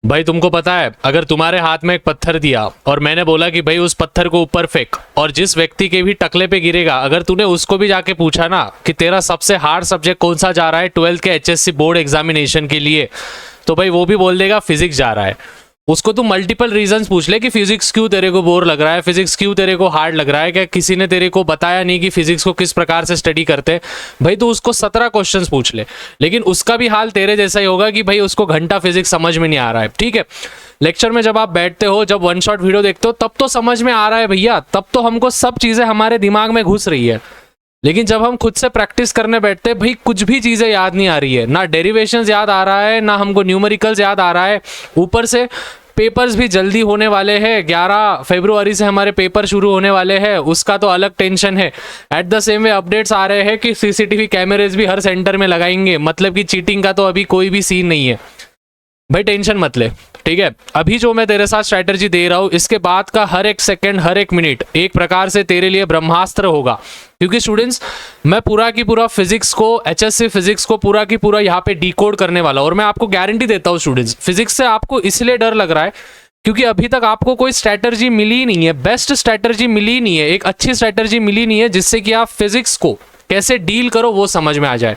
भाई तुमको पता है, अगर तुम्हारे हाथ में एक पत्थर दिया और मैंने बोला कि भाई उस पत्थर को ऊपर फेंक, और जिस व्यक्ति के भी टकले पे गिरेगा, अगर तूने उसको भी जाके पूछा ना कि तेरा सबसे हार्ड सब्जेक्ट कौन सा जा रहा है 12th के HSC बोर्ड एग्जामिनेशन के लिए, तो भाई वो भी बोल देगा फिजिक्स जा रहा है। उसको तू मल्टीपल रीजंस पूछ ले कि फिजिक्स क्यों तेरे को बोर लग रहा है, फिजिक्स क्यों तेरे को हार्ड लग रहा है, क्या किसी ने तेरे को बताया नहीं कि फिजिक्स को किस प्रकार से स्टडी करते हैं। भाई तू उसको 17 क्वेश्चंस पूछ ले, लेकिन उसका भी हाल तेरे जैसा ही होगा कि भाई उसको घंटा फिजिक्स समझ में नहीं आ रहा है। ठीक है, लेक्चर में जब आप बैठते हो, जब वन शॉट वीडियो देखते हो, तब तो समझ में आ रहा है भैया, तब तो हमको सब चीज़ें हमारे दिमाग में घुस रही है। लेकिन जब हम खुद से प्रैक्टिस करने बैठते हैं, भाई कुछ भी चीज़ें याद नहीं आ रही है, ना डेरिवेशंस याद आ रहा है, ना हमको न्यूमेरिकल्स याद आ रहा है। ऊपर से पेपर्स भी जल्दी होने वाले हैं, 11 फरवरी से हमारे पेपर शुरू होने वाले हैं, उसका तो अलग टेंशन है। At the same way updates आ रहे हैं कि CCTV कैमरेज भी हर सेंटर में लगाएंगे, मतलब कि चीटिंग का तो अभी कोई भी सीन नहीं है। भाई टेंशन मत ले, ठीक है। अभी जो मैं तेरे साथ स्ट्रैटेजी दे रहा हूँ, इसके बाद का हर एक सेकंड, हर एक मिनट एक प्रकार से तेरे लिए ब्रह्मास्त्र होगा। क्योंकि स्टूडेंट्स, मैं पूरा की पूरा फिजिक्स को, HSC फिजिक्स को पूरा की पूरा यहाँ पे डिकोड करने वाला हूँ। और मैं आपको गारंटी देता हूँ स्टूडेंट्स, फिजिक्स से आपको इसलिए डर लग रहा है क्योंकि अभी तक आपको कोई स्ट्रैटेजी मिली नहीं है, बेस्ट स्ट्रैटेजी मिली नहीं है, एक अच्छी स्ट्रैटेजी मिली नहीं है जिससे कि आप फिजिक्स को कैसे डील करो वो समझ में आ जाए।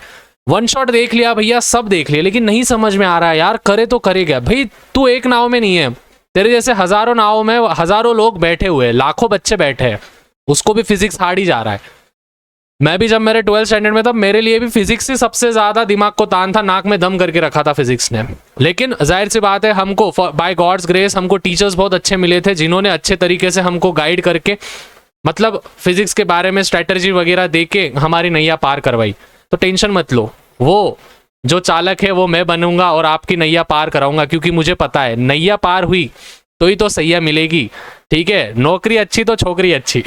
वन शॉट देख लिया भैया, सब देख लिया, लेकिन नहीं समझ में आ रहा है यार, करे तो करे क्या। भाई तू एक नाव में नहीं है, तेरे जैसे हजारों नाव में हजारों लोग बैठे हुए हैं, लाखों बच्चे बैठे हैं, उसको भी फिजिक्स हार्ड ही जा रहा है। मैं भी जब मेरे 12th स्टैंडर्ड में था, मेरे लिए भी फिजिक्स से सबसे ज्यादा दिमाग को तान था, नाक में दम करके रखा था फिजिक्स ने। लेकिन जाहिर सी बात है, हमको बाय गॉड्स ग्रेस हमको टीचर्स बहुत अच्छे मिले थे, जिन्होंने अच्छे तरीके से हमको गाइड करके, मतलब फिजिक्स के बारे में स्ट्रैटेजी वगैरह दे के हमारी नैया पार करवाई। तो टेंशन मत लो, वो जो चालक है वो मैं बनूंगा और आपकी नैया पार कराऊंगा, क्योंकि मुझे पता है नैया पार हुई तो ही तो सैया मिलेगी। ठीक है, नौकरी अच्छी तो छोकरी अच्छी।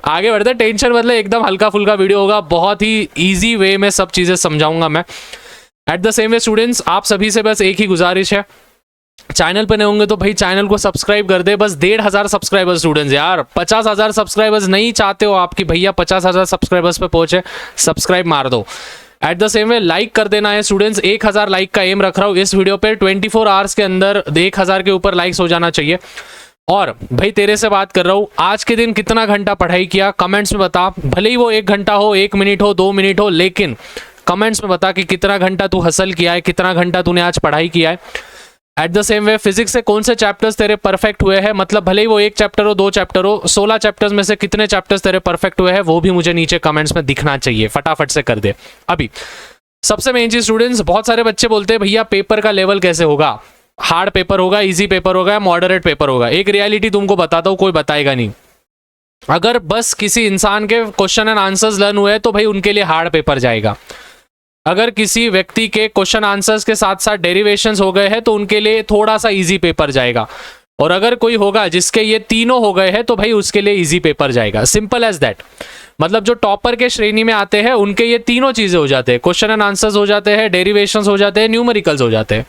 आगे बढ़ते, टेंशन मतलब एकदम हल्का फुल्का वीडियो होगा, बहुत ही इजी वे में सब चीज़ें समझाऊंगा मैं। Eight the same way students, आप सभी से बस एक ही गुजारिश है, चैनल पे नहीं होंगे तो भाई चैनल को सब्सक्राइब कर दे। बस 1,500 सब्सक्राइबर्स स्टूडेंट्स, यार 50,000 सब्सक्राइबर्स नहीं चाहते हो आपकी भैया 50,000 सब्सक्राइबर्स पे पहुंचे, सब्सक्राइब मार दो। Eight the same way like कर देना है स्टूडेंट्स, 1,000 लाइक का एम रख रहा हूँ इस वीडियो पे, 24 आवर्स के अंदर 1,000 के ऊपर लाइक्स हो जाना चाहिए। और भाई तेरे से बात कर रहा हूँ, आज के दिन कितना घंटा पढ़ाई किया कमेंट्स में बता, भले ही वो 1 घंटा हो, 1 मिनट हो, 2 मिनट हो, लेकिन कमेंट्स में बता कि कितना घंटा तू हसल किया है, कितना घंटा तूने आज पढ़ाई किया है। At the same way physics से कौन से चैप्टर्स तेरे परफेक्ट हुए हैं, मतलब भले ही वो 1 चैप्टर हो, 2 चैप्टर हो, 16 चैप्टर्स में से कितने चैप्टर्स तेरे परफेक्ट हुए हैं, वो भी मुझे नीचे कमेंट्स में दिखना चाहिए, फटाफट से कर दे। अभी सबसे मेन चीज स्टूडेंट्स, बहुत सारे बच्चे बोलते हैं भैया पेपर का लेवल कैसे होगा, हार्ड पेपर होगा, इजी पेपर होगा, मॉडरेट पेपर होगा। एक रियलिटी तुमको बताता हूँ, कोई बताएगा नहीं। अगर बस किसी इंसान के क्वेश्चन एंड आंसर्स लर्न हुए तो भाई उनके लिए हार्ड पेपर जाएगा। अगर किसी व्यक्ति के क्वेश्चन आंसर्स के साथ साथ डेरिवेशंस हो गए हैं तो उनके लिए थोड़ा सा इजी पेपर जाएगा। और अगर कोई होगा जिसके ये तीनों हो गए हैं तो भाई उसके लिए इजी पेपर जाएगा, सिंपल एज दैट। मतलब जो टॉपर के श्रेणी में आते हैं उनके ये तीनों चीजें हो जाते हैं, क्वेश्चन एंड आंसर्स हो जाते हैं, डेरिवेशंस हो जाते हैं, न्यूमेरिकल्स हो जाते हैं।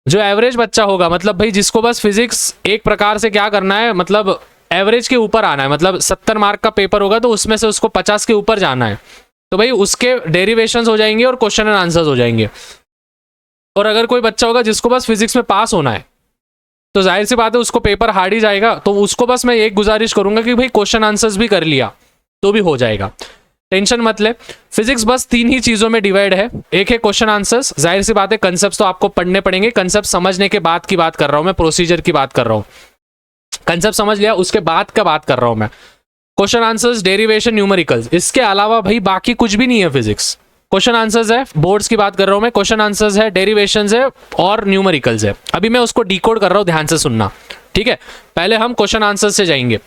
जो एवरेज बच्चा होगा, मतलब भाई जिसको बस फिजिक्स एक प्रकार से क्या करना है, मतलब एवरेज के ऊपर आना है, मतलब 70 मार्क का पेपर होगा तो उसमें से उसको 50 के ऊपर जाना है, तो भाई उसके डेरिवेशंस हो जाएंगे और क्वेश्चन एंड आंसर्स हो जाएंगे। और अगर कोई बच्चा होगा जिसको बस फिजिक्स में पास होना है तो जाहिर सी बात है उसको पेपर हार्ड ही जाएगा। तो उसको बस मैं एक गुजारिश करूंगा कि भाई क्वेश्चन आंसर्स भी कर लिया तो भी हो जाएगा, टेंशन मत ले। फिजिक्स बस 3 ही चीजों में डिवाइड है, एक है क्वेश्चन आंसर्स, जाहिर सी बात है कंसेप्ट तो आपको पढ़ने पड़ेंगे, कंसेप्ट समझने के बाद की बात कर रहा हूं मैं, प्रोसीजर की बात कर रहा हूं। कंसेप्ट समझ लिया उसके बाद का बात कर रहा हूं मैं, क्वेश्चन आंसर्स, डेरिवेशन, न्यूमेरिकल्स, इसके अलावा भाई बाकी कुछ भी नहीं है फिजिक्स। क्वेश्चन आंसर्स है, बोर्ड्स की बात कर रहा हूं मैं, क्वेश्चन आंसर्स है, डेरिवेशंस है और न्यूमेरिकल्स है। अभी मैं उसको डिकोड कर रहा हूं, ध्यान से सुनना, ठीक है। पहले हम क्वेश्चन आंसर्स से जाएंगे।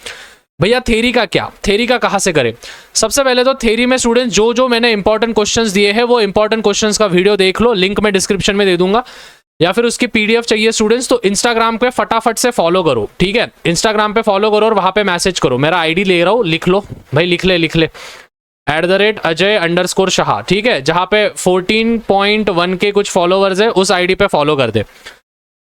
भैया थ्योरी का क्या, थ्योरी का कहाँ से करें? सबसे पहले तो थ्योरी में स्टूडेंट जो मैंने इंपॉर्टेंट क्वेश्चंस दिए हैं वो इंपॉर्टेंट क्वेश्चंस का वीडियो देख लो, लिंक मैं डिस्क्रिप्शन में दे दूंगा, या फिर उसकी पीडीएफ चाहिए स्टूडेंट्स तो इंस्टाग्राम पे फटाफट से फॉलो करो, ठीक है। इंस्टाग्राम पे फॉलो करो और वहां पे मैसेज करो, मेरा आईडी ले रहा हूँ, लिख लो भाई, लिख ले @Ajay_Shah, ठीक है। जहां पे 14.1 के कुछ फॉलोवर्स है, उस आईडी पे फॉलो कर दे।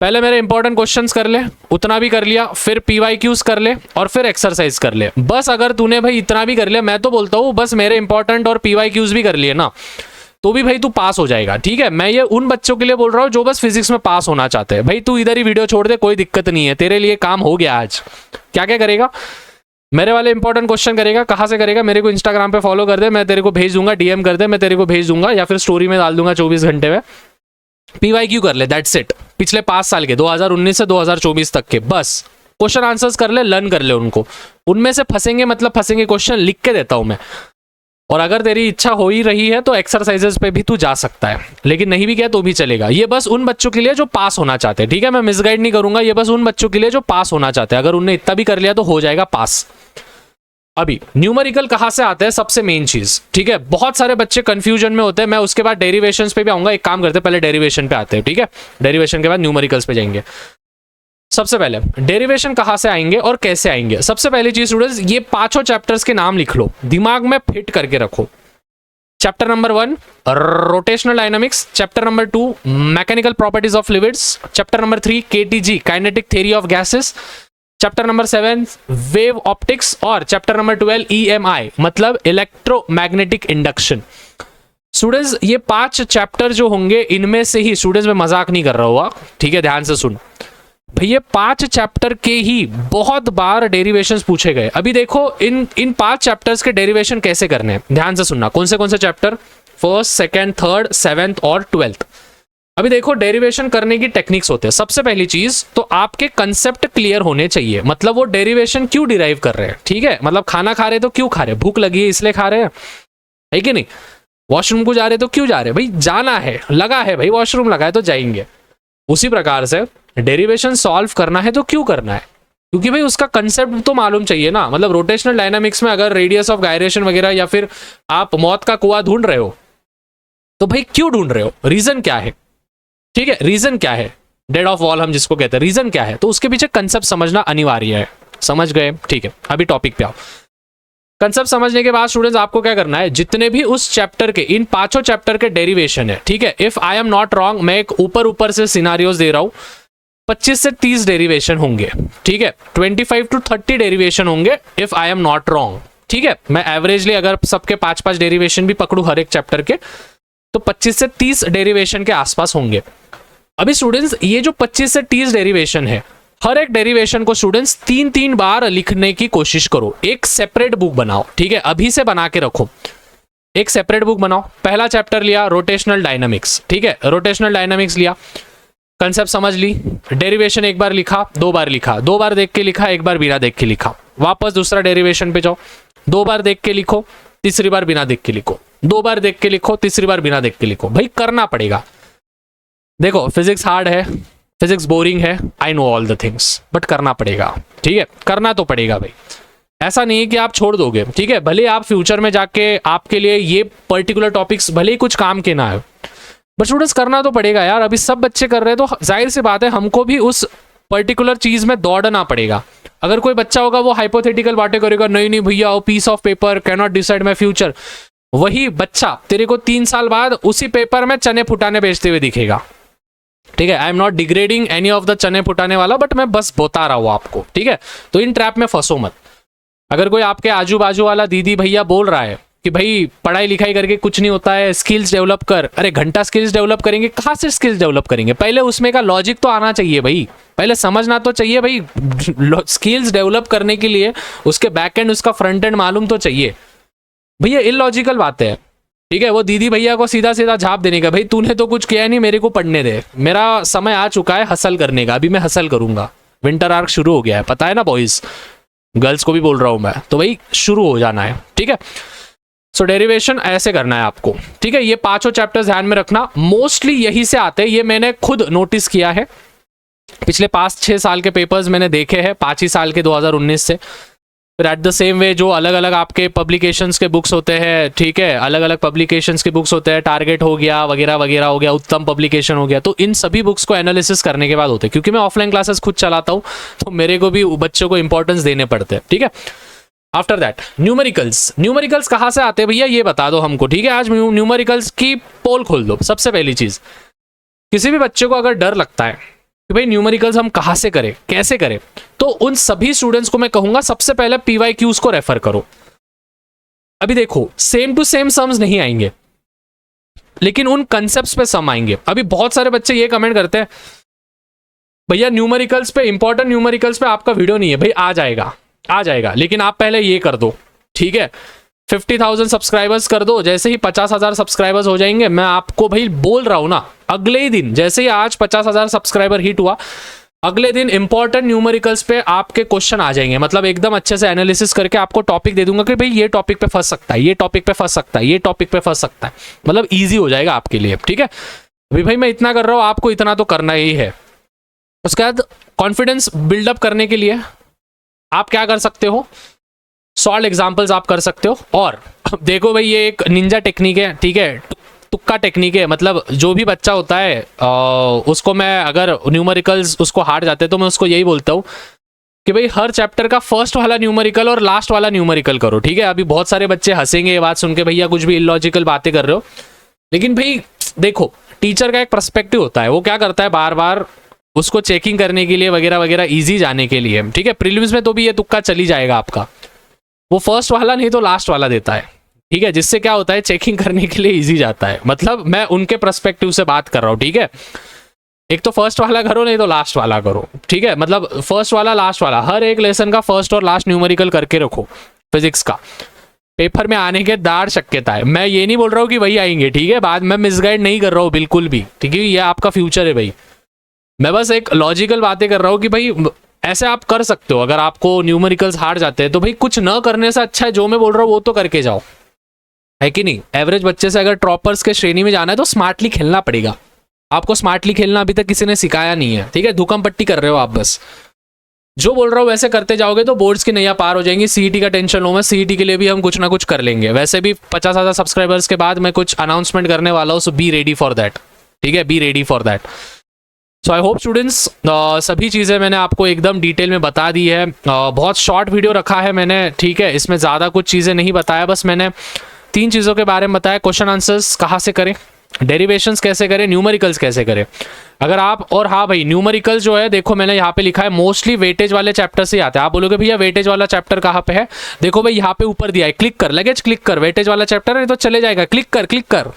पहले मेरे इंपॉर्टेंट क्वेश्चंस कर ले, उतना भी कर लिया, फिर PYQs कर ले और फिर एक्सरसाइज कर ले। बस अगर तूने भाई इतना भी कर लिया, मैं तो बोलता हूँ बस मेरे इंपॉर्टेंट और PYQs भी कर लिए ना, तो भी भाई तू पास हो जाएगा, ठीक है। मैं ये उन बच्चों के लिए बोल रहा हूँ जो बस फिजिक्स में पास होना चाहते हैं। भाई तू इधर ही वीडियो छोड़ दे, कोई दिक्कत नहीं है, तेरे लिए काम हो गया आज। क्या क्या करेगा, मेरे वाले इंपॉर्टेंट क्वेश्चन करेगा। कहाँ से करेगा, मेरे को इंस्टाग्राम पे फॉलो कर दे, मैं तेरे को भेज दूंगा, डीएम कर दे, मैं तेरे को भेज दूंगा, या फिर स्टोरी में डाल दूंगा 24 घंटे में। PYQ कर ले, दैट्स इट। पिछले 5 साल के 2019 से 2024 तक के बस क्वेश्चन आंसर्स कर ले, लर्न कर ले उनको। उनमें से फंसेंगे मतलब फंसेंगे क्वेश्चन, लिख के देता हूं मैं। और अगर तेरी इच्छा हो ही रही है तो एक्सरसाइजेस पे भी तू जा सकता है, लेकिन नहीं भी किया तो भी चलेगा। ये बस उन बच्चों के लिए जो पास होना चाहते हैं, ठीक है। मैं मिसगाइड नहीं करूंगा, ये बस उन बच्चों के लिए जो पास होना चाहते हैं। अगर उनने इतना भी कर लिया तो हो जाएगा पास। अभी न्यूमेरिकल कहाँ से आते हैं, सबसे मेन चीज, ठीक है। बहुत सारे बच्चे कंफ्यूजन में होते हैं, मैं उसके बाद डेरिवेशंस पे भी आऊंगा। एक काम करते हैं, पहले डेरिवेशन पे आते हैं, ठीक है। डेरिवेशन के बाद न्यूमेरिकल्स पे जाएंगे। सबसे पहले डेरिवेशन कहाँ से आएंगे और कैसे आएंगे। सबसे पहली चीज स्टूडेंट्स, ये 5 चैप्टर्स के नाम लिख लो, दिमाग में फिट करके रखो। Chapter number 1 rotational dynamics, chapter number 2 mechanical properties of fluids, chapter number 3 KTG kinetic theory of gases, chapter number 7 wave optics, और चैप्टर नंबर 12 EMI मतलब इलेक्ट्रोमैग्नेटिक इंडक्शन। स्टूडेंट्स ये 5 चैप्टर जो होंगे, इनमें से ही स्टूडेंट्स, मैं मजाक नहीं कर रहा हुआ, ठीक है, ध्यान से सुन भैया। 5 चैप्टर के ही बहुत बार डेरिवेशंस पूछे गए। अभी देखो इन 5 चैप्टर्स के डेरिवेशन कैसे करने हैं, ध्यान से सुनना। कौन से chapter, 1st, 2nd, 3rd, 7th और 12th। अभी देखो डेरिवेशन करने की टेक्निक्स होते हैं। सबसे पहली चीज तो आपके कंसेप्ट क्लियर होने चाहिए, मतलब वो डेरिवेशन क्यों डिराइव कर रहे हैं, ठीक है। मतलब खाना खा रहे तो क्यों खा रहे, भूख लगी है इसलिए खा रहे हैं, है कि नहीं। वॉशरूम को जा रहे तो क्यों जा रहे, भाई जाना है, लगा है भाई, वॉशरूम लगा है तो जाएंगे। उसी प्रकार से डेरिवेशन सॉल्व करना है तो क्यों करना है, क्योंकि भाई उसका कंसेप्ट तो मालूम चाहिए ना। मतलब रोटेशनल डायनामिक्स में अगर रेडियस ऑफ गायरेशन वगैरह, या फिर आप मौत का कुआं ढूंढ रहे हो, तो भाई क्यों ढूंढ रहे हो, रीजन क्या है, ठीक है। रीजन क्या है, डेड ऑफ वॉल हम जिसको कहते हैं, रीजन क्या है, तो उसके पीछे कंसेप्ट समझना अनिवार्य है। समझ गए, ठीक है। अभी टॉपिक पे आओ। कंसेप्ट समझने के बाद स्टूडेंट्स आपको क्या करना है, जितने भी उस चैप्टर के, इन 5 चैप्टर के डेरिवेशन है, ठीक है। If I am not wrong, मैं एक ऊपर से सिनारियोज दे रहा हूं, 25 से 30 डेरिवेशन होंगे, ठीक है। 25 to 30 डेरिवेशन होंगे if I am not wrong, ठीक है। मैं एवरेजली अगर सबके 5-5 डेरिवेशन भी पकड़ू हर एक चैप्टर के, तो 25 से 30 डेरिवेशन के आसपास होंगे। अभी स्टूडेंट्स ये जो 25 से 30 डेरिवेशन है, हर एक डेरिवेशन को स्टूडेंट्स 3-3 बार लिखने की कोशिश करो। एक सेपरेट बुक बनाओ, ठीक है, अभी से बना के रखो। एक सेपरेट बुक बनाओ। पहला चैप्टर लिया रोटेशनल डायनामिक्स, ठीक है। रोटेशनल डायनामिक्स लिया, कंसेप्ट समझ ली, डेरिवेशन एक बार लिखा, 2 बार लिखा, 2 बार देख के लिखा, 1 बार बिना देख के लिखा। वापस दूसरा डेरिवेशन पे जाओ, 2 बार देख के लिखो, तीसरी बार बिना देख के लिखो, 2 बार देख के लिखो, तीसरी बार बिना देख के लिखो। भाई करना पड़ेगा। देखो फिजिक्स हार्ड है, फिजिक्स बोरिंग है, I know all the things, but करना पड़ेगा, ठीक है। करना तो पड़ेगा भाई, ऐसा नहीं है कि आप छोड़ दोगे, ठीक है। भले आप फ्यूचर में जाके आपके लिए ये पर्टिकुलर टॉपिक्स भले ही कुछ काम के ना आए, बट स्टूडेंट्स करना तो पड़ेगा यार। अभी सब बच्चे कर रहे हैं तो जाहिर सी बात है हमको भी उस पर्टिकुलर चीज में दौड़ना पड़ेगा। अगर कोई बच्चा होगा वो हाइपोथेटिकल बातें करेगा, नहीं नहीं भैया वो piece of paper can not decide my future, वही बच्चा तेरे को 3 साल बाद उसी पेपर में चने फुटाने बेचते हुए दिखेगा, ठीक है। I am not degrading any of the चने फुटाने वाला, बट मैं बस बता रहा हूँ आपको, ठीक है। तो इन ट्रैप में फंसो मत। अगर कोई आपके आजू बाजू वाला दीदी भैया बोल रहा है कि भाई पढ़ाई लिखाई करके कुछ नहीं होता है, स्किल्स डेवलप कर, अरे घंटा स्किल्स डेवलप करेंगे, कहाँ से स्किल्स डेवलप करेंगे, पहले उसमें का लॉजिक तो आना चाहिए भाई, पहले समझना तो चाहिए भाई। स्किल्स डेवलप करने के लिए उसके बैक एंड उसका फ्रंट एंड मालूम तो चाहिए भैया। इलॉजिकल बात है, ठीक है। वो दीदी भैया को सीधा सीधा झाप देने का, भाई तूने तो कुछ किया नहीं, मेरे को पढ़ने दे, मेरा समय आ चुका है हसल करने का, अभी मैं हसल करूंगा। विंटर आर्क शुरू हो गया है, पता है ना बॉयज, गर्ल्स को भी बोल रहा हूं मैं, तो भाई शुरू हो जाना है, ठीक है। सो डेरिवेशन ऐसे करना है आपको, ठीक है। ये 5 चैप्टर्स ध्यान में रखना, मोस्टली यही से आते हैं, ये मैंने खुद नोटिस किया है। पिछले 5-6 साल के पेपर्स मैंने देखे हैं, 5 ही साल के 2019 से। फिर एट द सेम वे जो अलग अलग आपके पब्लिकेशंस के बुक्स होते हैं, ठीक है, अलग अलग पब्लिकेशंस के बुक्स होते हैं, टारगेट हो गया वगैरह वगैरह हो गया, उत्तम पब्लिकेशन हो गया, तो इन सभी बुक्स को एनालिसिस करने के बाद होते हैं। क्योंकि मैं ऑफलाइन क्लासेस खुद चलाता हूँ तो मेरे को भी बच्चों को इंपॉर्टेंस देने पड़ते हैं, ठीक है। आफ्टर दैट न्यूमेरिकल्स कहाँ से आते हैं भैया ये बता दो हमको, ठीक है। आज न्यूमेरिकल्स की पोल खोल दो। सबसे पहली चीज, किसी भी बच्चे को अगर डर लगता है कि भाई न्यूमेरिकल्स हम कहाँ से करें, कैसे करें, तो उन सभी स्टूडेंट्स को मैं कहूंगा सबसे पहले PYQs को रेफर करो। अभी देखो सेम टू सेम सम्स नहीं आएंगे, लेकिन उन कंसेप्ट्स पे सम आएंगे। अभी बहुत सारे बच्चे ये कमेंट करते हैं भैया न्यूमेरिकल्स पे, इंपॉर्टेंट न्यूमेरिकल्स पे आपका वीडियो नहीं है। भाई आ जाएगा, लेकिन आप पहले ये कर दो, ठीक है? 50,000 सब्सक्राइबर्स कर दो, जैसे ही 50,000 सब्सक्राइबर्स हो जाएंगे, मैं आपको भाई बोल रहा हूं ना, अगले ही दिन, जैसे ही आज 50,000 सब्सक्राइबर हिट हुआ, अगले दिन इंपॉर्टेंट न्यूमेरिकल्स पे आपके क्वेश्चन आ जाएंगे। मतलब एकदम अच्छे से एनालिसिस करके आपको टॉपिक दे दूंगा कि भाई ये टॉपिक पे फंस सकता है, ये टॉपिक पे फंस सकता है, ये टॉपिक पे फंस सकता है। मतलब ईजी हो जाएगा आपके लिए, ठीक है? अभी भाई मैं इतना कर रहा हूँ, आपको इतना तो करना ही है। उसके बाद कॉन्फिडेंस बिल्डअप करने के लिए आप क्या कर सकते हो, सॉल्व एग्जाम्पल्स आप कर सकते हो। और देखो भाई ये एक निंजा टेक्निक है, ठीक है? तुक्का टेक्निक है। मतलब जो भी बच्चा होता है उसको मैं, अगर न्यूमेरिकल्स उसको हार जाते तो मैं उसको यही बोलता हूँ कि भाई हर चैप्टर का फर्स्ट वाला न्यूमेरिकल और लास्ट वाला न्यूमेरिकल करो, ठीक है? अभी बहुत सारे बच्चे हंसेंगे ये बात सुन के, भैया कुछ भी इलॉजिकल बातें कर रहे हो। लेकिन भाई देखो, टीचर का एक पर्सपेक्टिव होता है, वो क्या करता है, बार बार उसको चेकिंग करने के लिए वगैरह वगैरह, ईजी जाने के लिए, ठीक है? प्रीलिम्स में तो भी ये तुक्का चली जाएगा आपका, वो फर्स्ट वाला नहीं तो लास्ट वाला देता है, ठीक है? जिससे क्या होता है, चेकिंग करने के लिए इजी जाता है। मतलब मैं उनके पर्सपेक्टिव से बात कर रहा हूँ, ठीक है? एक तो फर्स्ट वाला करो, नहीं तो लास्ट वाला करो, ठीक है? मतलब फर्स्ट वाला लास्ट वाला, हर एक लेसन का फर्स्ट और लास्ट न्यूमेरिकल करके रखो। फिजिक्स का पेपर में आने के दाढ़ शक्यता है। मैं ये नहीं बोल रहा हूँ कि वही आएंगे, ठीक है? बाद में मिसगाइड नहीं कर रहा हूँ बिल्कुल भी, ठीक है? ये आपका फ्यूचर है भाई। मैं बस एक लॉजिकल बातें कर रहा हूँ कि भाई ऐसे आप कर सकते हो। अगर आपको न्यूमेरिकल्स हार जाते हैं तो भाई कुछ न करने से अच्छा है जो मैं बोल रहा हूँ वो तो करके जाओ, है कि नहीं? एवरेज बच्चे से अगर टॉपर्स के श्रेणी में जाना है तो स्मार्टली खेलना पड़ेगा आपको। स्मार्टली खेलना अभी तक किसी ने सिखाया नहीं है, ठीक है? धुकम पट्टी कर रहे हो आप बस। जो बोल रहा हूँ वैसे करते जाओगे तो बोर्ड्स की नैया पार हो जाएंगी। सीईटी का टेंशन लो, मैं सीईटी के लिए भी हम कुछ ना कुछ कर लेंगे। वैसे भी 50,000 सब्सक्राइबर्स के बाद मैं कुछ अनाउंसमेंट करने वाला हूँ, सो बी रेडी फॉर दैट, ठीक है? Be ready for that. So I hope students, सभी चीज़ें मैंने आपको एकदम डिटेल में बता दी है। बहुत शॉर्ट वीडियो रखा है मैंने, ठीक है? इसमें ज़्यादा कुछ चीज़ें नहीं बताया, बस मैंने 3 चीज़ों के बारे में बताया। क्वेश्चन आंसर्स कहाँ से करें, डेरिवेशंस कैसे करें, न्यूमेरिकल्स कैसे करें। अगर आप, और हाँ भाई न्यूमेरिकल्स जो है, देखो मैंने यहाँ पे लिखा है मोस्टली वेटेज वाले चैप्टर से आते हैं। आप बोलोगे भैया वेटेज वाला चैप्टर कहाँ पे है? देखो भाई यहाँ पे ऊपर दिया है, क्लिक कर, लगेज क्लिक कर, वेटेज वाला चैप्टर है तो चले जाएगा, क्लिक कर, क्लिक कर।